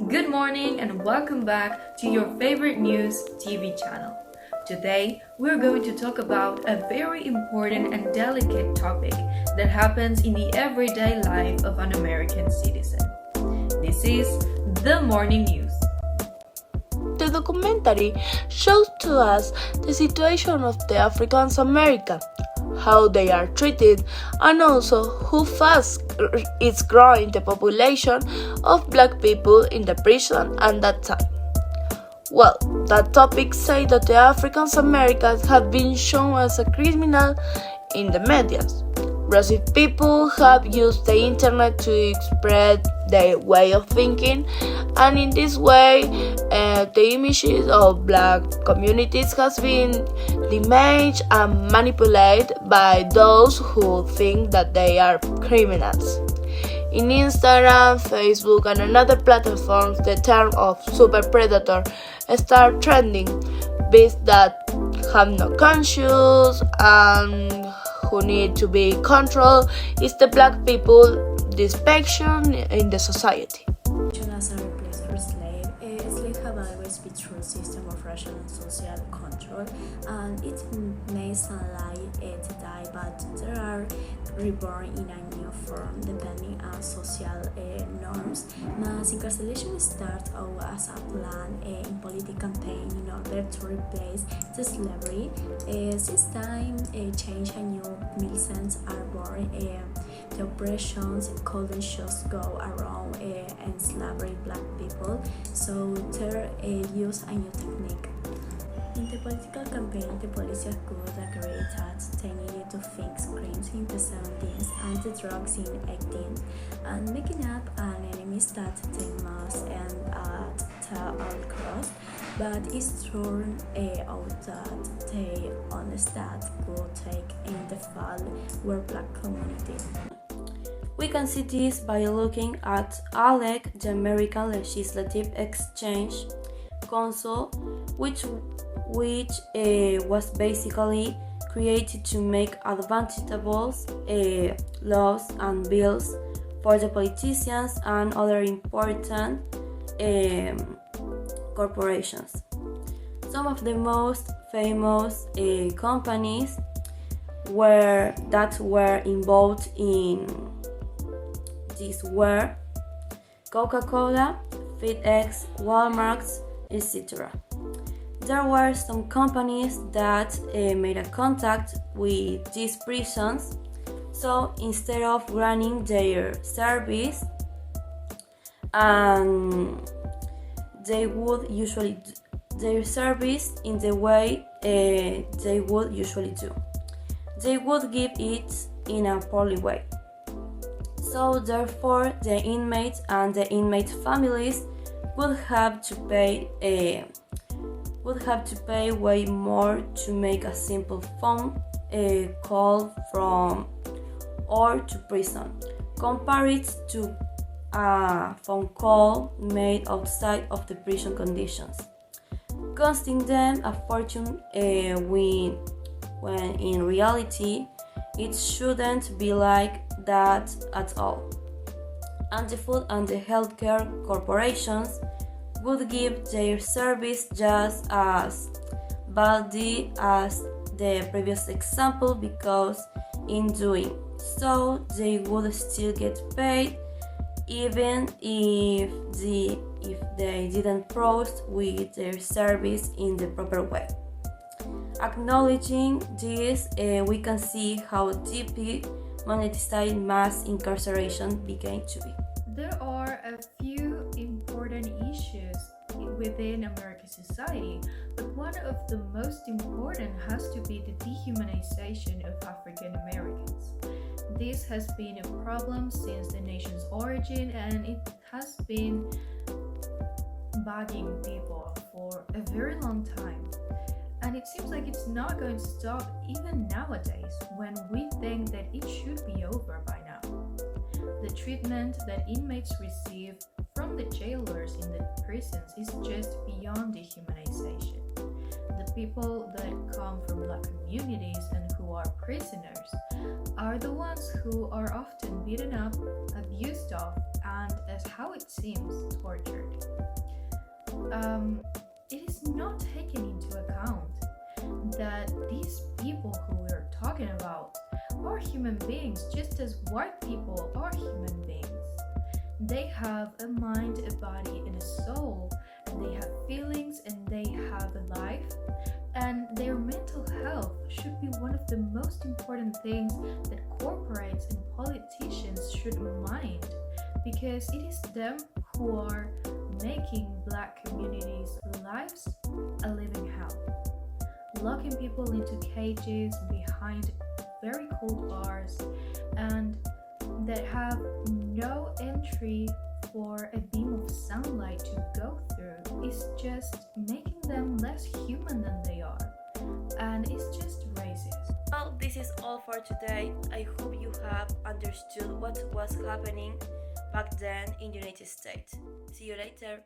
Good morning and welcome back to your favorite news TV channel. Today, we're going to talk about a very important and delicate topic that happens in the everyday life of an American citizen. This is the morning news. The documentary shows to us the situation of the Africans America, how they are treated, and also how fast is growing the population of black people in the prison at that time. Well, that topic say that the Africans Americans have been shown as a criminal in the media. Racist people have used the internet to spread their way of thinking, and in this way, the images of black communities has been damaged and manipulated by those who think that they are criminals. In Instagram, Facebook, and another platforms, the term of super predator start trending, beasts that have no conscience and who need to be controlled is the black people dispersion in the society. As a replaceable slave, slaves have always been through a system of racial and social control, and it may sound like to die, but they are reborn in a new form depending on social norms. Mass incarceration starts out as a plan in political campaign in order to replace the slavery. Since time change and new militants are born, the operations couldn't just go around enslaving black people, so they use a new technique. In the political campaign, the police could agree that they needed to fix crimes in the 70s and the drugs in 18, and making up an enemy that they must end at all costs. But it's turned out that they understand could take in the fall were black communities. We can see this by looking at ALEC, the American Legislative Exchange Council, which was basically created to make advantageable laws and bills for the politicians and other important corporations. Some of the most famous companies that were involved in this were Coca-Cola, FedEx, Walmart, etc. There were some companies that made a contact with these prisons, so instead of running their service, they would usually do their service in the way they would usually do. They would give it in a poorly way. So therefore, the inmates and the inmate families would have to pay way more to make a simple phone call from or to prison, compared to a phone call made outside of the prison conditions, costing them a fortune when in reality it shouldn't be like that at all. And the food and the healthcare corporations would give their service just as badly as the previous example, because in doing so they would still get paid even if they didn't proceed with their service in the proper way. Acknowledging this, we can see how deeply monetized mass incarceration began to be. There are a few important issues within American society, but one of the most important has to be the dehumanization of African Americans. This has been a problem since the nation's origin, and it has been bugging people for a very long time. And it seems like it's not going to stop even nowadays, when we think that it should be over by now. The treatment that inmates receive from the jailers in the prisons is just beyond dehumanization. The people that come from black communities and who are prisoners are the ones who are often beaten up, abused of, and, as how it seems, tortured. It is not taken into account that these people who we're talking about are human beings just as white people are human beings. They have a mind, a body, and a soul, and they have feelings and they have a life, and their mental health should be one of the most important things that corporates and politicians should mind, because it is them who are making Black communities' lives a living hell. Locking people into cages behind very cold bars and that have no entry for a beam of sunlight to go through is just making them less human than they are, and it's just racist. Well, this is all for today. I hope you have understood what was happening back then in the United States. See you later.